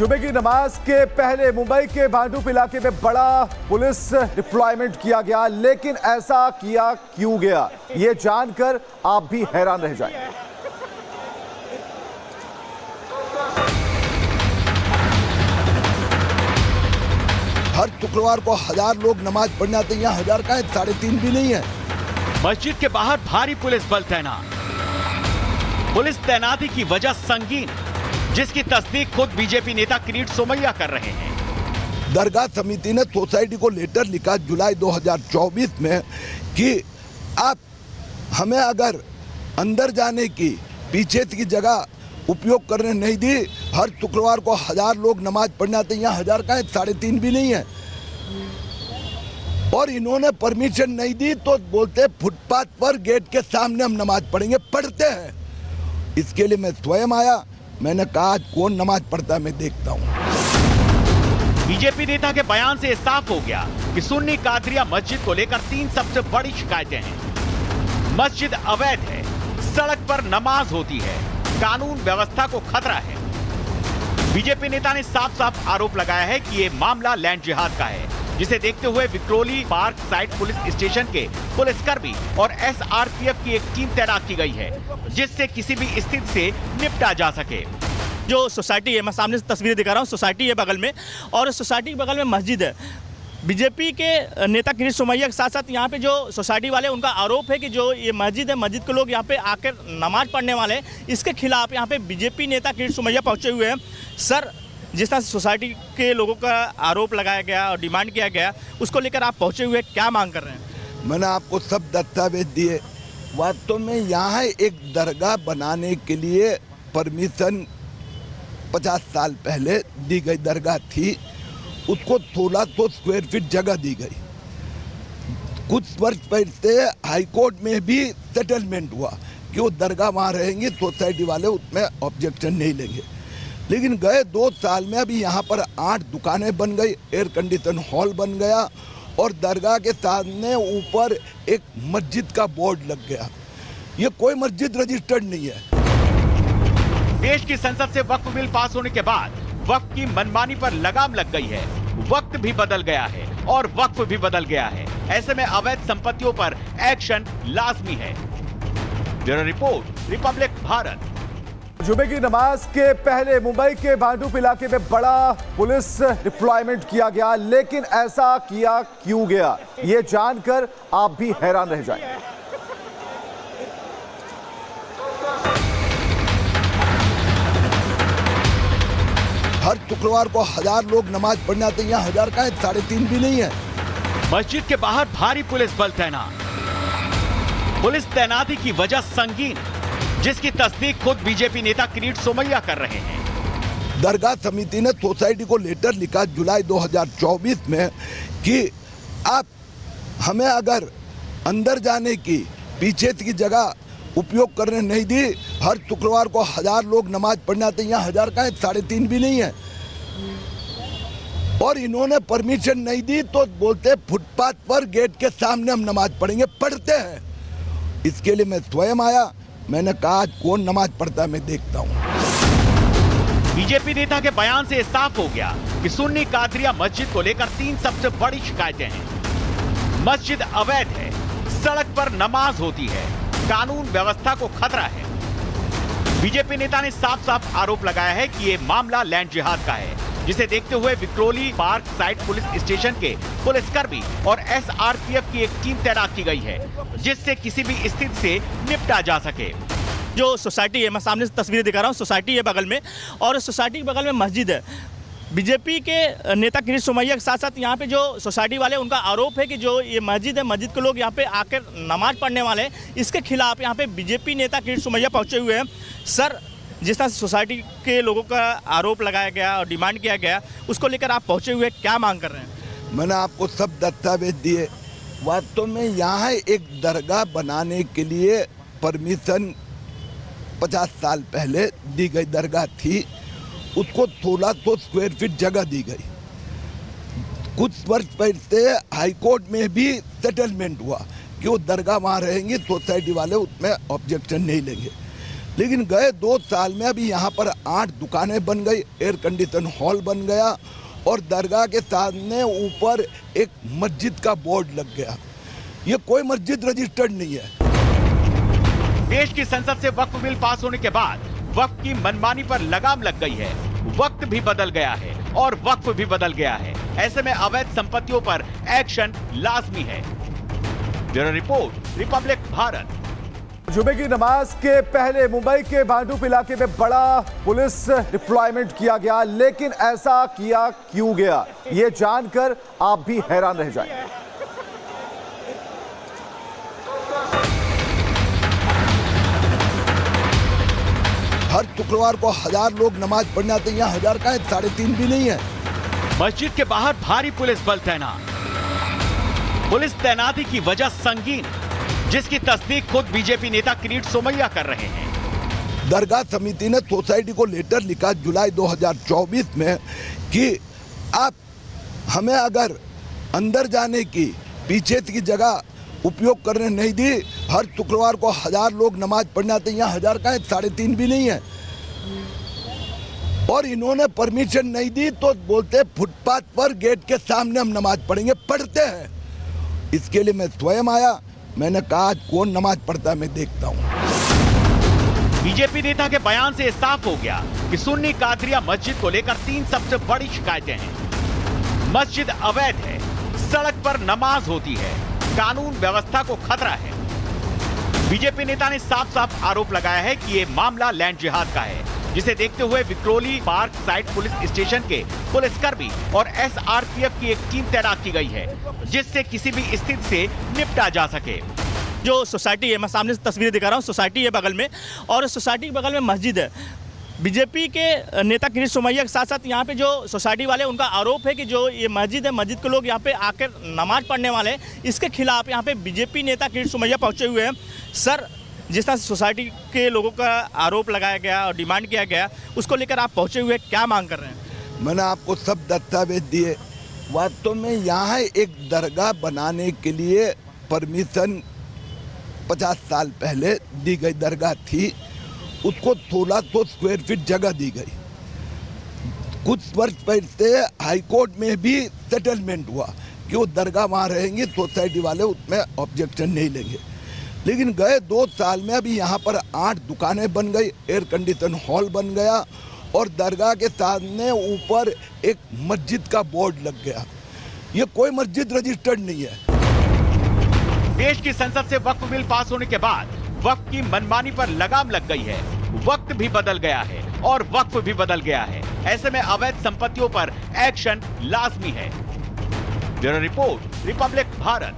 जुमे की नमाज के पहले मुंबई के भांडुप इलाके में बड़ा पुलिस डिप्लॉयमेंट किया गया, लेकिन ऐसा किया क्यों गया, ये जानकर आप भी हैरान रह जाएंगे। हर शुक्रवार को 1000 लोग नमाज पढ़ने आते हैं, यहाँ 1000 का है, 3.5 भी नहीं है। मस्जिद के बाहर भारी पुलिस बल तैनात। पुलिस तैनाती की वजह संगीन, जिसकी तस्दीक खुद बीजेपी नेता किरीट सोमैया कर रहे हैं। दरगाह समिति ने सोसाइटी को लेटर लिखा जुलाई 2024 में कि आप हमें अगर अंदर जाने की पीछे की जगह उपयोग करने नहीं दी, हर शुक्रवार को 1000 लोग नमाज पढ़ने आते हैं, यहाँ 1000 का है, 3.5 भी नहीं है। और इन्होंने परमिशन नहीं दी तो बोलते फुटपाथ पर गेट के सामने हम नमाज पढ़ेंगे। पढ़ते हैं, इसके लिए मैं स्वयं आया। मैंने कहा आज कौन नमाज पढ़ता है मैं देखता हूँ। बीजेपी नेता के बयान से साफ हो गया कि सुन्नी कादरिया मस्जिद को लेकर 3 सबसे बड़ी शिकायतें हैं। मस्जिद अवैध है, सड़क पर नमाज होती है, कानून व्यवस्था को खतरा है। बीजेपी नेता ने साफ साफ आरोप लगाया है कि ये मामला लैंड जिहाद का है, जिसे देखते हुए Vikhroli park side police station के पुलिसकर्मी और SRPF की एक टीम तैनात की गई है, जिससे किसी भी स्थिति से निपटा जा सके। जो सोसाइटी है, मैं सामने से तस्वीरें दिखा रहा हूँ, सोसाइटी है बगल में, और सोसाइटी के बगल में मस्जिद है। बीजेपी के नेता किरीट सोमैया के साथ साथ यहाँ पे जो सोसाइटी वाले, उनका आरोप है कि जो ये मस्जिद है, मस्जिद के लोग यहाँ पे आकर नमाज पढ़ने वाले हैं, इसके खिलाफ यहाँ पे बीजेपी नेता किरीट सोमैया पहुँचे हुए हैं। सर, जिस तरह सोसाइटी के लोगों का आरोप लगाया गया और डिमांड किया गया, उसको लेकर आप पहुँचे हुए क्या मांग कर रहे हैं? मैंने आपको सब दस्तावेज दिए। वास्तव में यहाँ एक दरगाह बनाने के लिए परमिशन 50 साल पहले दी गई दरगाह थी, उसको 1600 स्क्वायर फीट जगह दी गई। कुछ वर्ष पहले हाईकोर्ट में भी सेटलमेंट हुआ कि वो दरगाह वहाँ रहेंगी, सोसाइटी वाले उसमें ऑब्जेक्शन नहीं लेंगे। लेकिन गए 2 साल में अभी यहाँ पर 8 दुकानें बन गई, एयर कंडीशन हॉल बन गया और दरगाह के सामने ऊपर एक मस्जिद का बोर्ड लग गया। ये कोई मस्जिद रजिस्टर्ड नहीं है। देश की संसद से वक्फ बिल पास होने के बाद वक्फ की मनमानी पर लगाम लग गई है। वक्त भी बदल गया है और वक्फ भी बदल गया है। ऐसे में अवैध संपत्तियों पर एक्शन लाजमी है। Bureau report, Republic Bharat. जुमे की नमाज के पहले मुंबई के भांडुप इलाके में बड़ा पुलिस डिप्लॉयमेंट किया गया, लेकिन ऐसा किया क्यों गया, ये जानकर आप भी हैरान रह जाएंगे। हर शुक्रवार को 1000 लोग नमाज पढ़ने आते हैं, यहाँ 1000 का है, 3.5 भी नहीं है। मस्जिद के बाहर भारी पुलिस बल तैनात। पुलिस तैनाती की वजह संगीन, जिसकी तस्दीक खुद बीजेपी नेता किरीट सोमैया कर रहे हैं। दरगाह समिति ने सोसाइटी को लेटर लिखा जुलाई 2024 में कि आप हमें अगर अंदर जाने की पीछे की जगह उपयोग करने नहीं दी, हर शुक्रवार को 1000 लोग नमाज पढ़ने आते हैं, यहाँ 1000 का है, 3.5 भी नहीं है। और इन्होंने परमिशन नहीं दी तो बोलते फुटपाथ पर गेट के सामने हम नमाज पढ़ेंगे। पढ़ते हैं, इसके लिए मैं स्वयं आया। मैंने कहा आज कौन नमाज पढ़ता है मैं देखता हूँ। बीजेपी नेता के बयान से साफ हो गया कि सुन्नी कादरिया मस्जिद को लेकर 3 सबसे बड़ी शिकायतें हैं। मस्जिद अवैध है, सड़क पर नमाज होती है, कानून व्यवस्था को खतरा है। बीजेपी नेता ने साफ साफ आरोप लगाया है कि ये मामला लैंड जिहाद का है, जिसे देखते हुए Vikhroli park side police station के पुलिसकर्मी और SRPF की एक टीम तैनात की गई है, जिससे किसी भी स्थिति से निपटा जा सके। जो सोसाइटी है, मैं सामने से तस्वीरें दिखा रहा हूँ, सोसाइटी है बगल में, और सोसाइटी के बगल में मस्जिद है। बीजेपी के नेता किरीट सोमैया के साथ साथ यहाँ पे जो सोसाइटी वाले, उनका आरोप है कि जो ये मस्जिद है, मस्जिद के लोग यहाँ पे आकर नमाज पढ़ने वाले हैं, इसके खिलाफ यहाँ पे बीजेपी नेता किरीट सोमैया पहुँचे हुए हैं। सर, जिस तरह सोसाइटी के लोगों का आरोप लगाया गया और डिमांड किया गया, उसको लेकर आप पहुँचे हुए क्या मांग कर रहे हैं? मैंने आपको सब दस्तावेज दिए। वास्तव में यहाँ एक दरगाह बनाने के लिए परमिशन 50 साल पहले दी गई दरगाह थी, उसको 1600 स्क्वायर फीट जगह दी गई। कुछ वर्ष पहले हाईकोर्ट में भी सेटलमेंट हुआ कि वो दरगाह वहाँ रहेंगी, सोसाइटी वाले उसमें ऑब्जेक्शन नहीं लेंगे। लेकिन गए 2 साल में अभी यहाँ पर 8 दुकानें बन गई, एयर कंडीशन हॉल बन गया और दरगाह के सामने ऊपर एक मस्जिद का बोर्ड लग गया। ये कोई मस्जिद रजिस्टर्ड नहीं है। देश की संसद से वक्फ बिल पास होने के बाद वक्फ की मनमानी पर लगाम लग गई है। वक्त भी बदल गया है और वक्फ भी बदल गया है। ऐसे में अवैध संपत्तियों पर एक्शन लाजमी है। Bureau report, Republic Bharat. जुमे की नमाज के पहले मुंबई के भांडुप इलाके में बड़ा पुलिस डिप्लॉयमेंट किया गया, लेकिन ऐसा किया क्यों गया, ये जानकर आप भी हैरान रह जाएंगे। हर शुक्रवार को 1000 लोग नमाज पढ़ने आते हैं, यहाँ 1000 का है, 3.5 भी नहीं है। मस्जिद के बाहर भारी पुलिस बल तैनात। पुलिस तैनाती की वजह संगीन, जिसकी तस्दीक खुद बीजेपी नेता किरीट सोमैया कर रहे हैं। दरगाह समिति ने सोसाइटी को लेटर लिखा जुलाई 2024 में कि आप हमें अगर अंदर जाने की पीछे की जगह उपयोग करने नहीं दी, हर शुक्रवार को 1000 लोग नमाज पढ़ने आते हैं, यहाँ 1000 का है, 3.5 भी नहीं है। और इन्होंने परमिशन नहीं दी तो बोलते फुटपाथ पर गेट के सामने हम नमाज पढ़ेंगे। पढ़ते हैं। इसके लिए मैं स्वयं आया, मैंने कहा आज कौन नमाज पढ़ता है मैं देखता हूं। बीजेपी नेता के बयान से साफ हो गया कि सुन्नी कादरिया मस्जिद को लेकर 3 सबसे बड़ी शिकायतें हैं। मस्जिद अवैध है, सड़क पर नमाज होती है, कानून व्यवस्था को खतरा है। बीजेपी नेता ने साफ साफ आरोप लगाया है कि ये मामला लैंड जिहाद का है, जिसे देखते हुए Vikhroli park side police station के पुलिसकर्मी और SRPF की एक टीम तैनात की गई है, जिससे किसी भी स्थिति से निपटा जा सके। जो सोसाइटी है, मैं सामने से तस्वीरें दिखा रहा हूँ, सोसाइटी है बगल में और सोसाइटी के बगल में मस्जिद है। बीजेपी के नेता किरीट सोमैया के साथ साथ यहाँ पे जो सोसाइटी वाले, उनका आरोप है कि जो ये मस्जिद है, मस्जिद के लोग यहाँ पे आकर नमाज पढ़ने वाले हैं, इसके खिलाफ यहाँ पे बीजेपी नेता किरीट सोमैया पहुँचे हुए हैं। सर, जिस तरह सोसाइटी के लोगों का आरोप लगाया गया और डिमांड किया गया, उसको लेकर आप पहुँचे हुए क्या मांग कर रहे हैं? मैंने आपको सब दस्तावेज दिए। वास्तव में यहाँ एक दरगाह बनाने के लिए परमिशन 50 साल पहले दी गई दरगाह थी, उसको 1600 स्क्वायर फीट जगह दी गई। कुछ वर्ष पहले हाईकोर्ट में भी सेटलमेंट हुआ कि वो दरगाह वहाँ रहेंगी, सोसाइटी वाले उसमें ऑब्जेक्शन नहीं लेंगे। लेकिन गए 2 साल में अभी यहाँ पर 8 दुकानें बन गई, एयर कंडीशन हॉल बन गया और दरगाह के सामने ऊपर एक मस्जिद का बोर्ड लग गया। ये कोई मस्जिद रजिस्टर्ड नहीं है। देश की संसद से वक्फ बिल पास होने के बाद वक्फ की मनमानी पर लगाम लग गई है। वक्त भी बदल गया है और वक्फ भी बदल गया है। ऐसे में अवैध संपत्तियों पर एक्शन लाजमी है। Bureau report, Republic Bharat.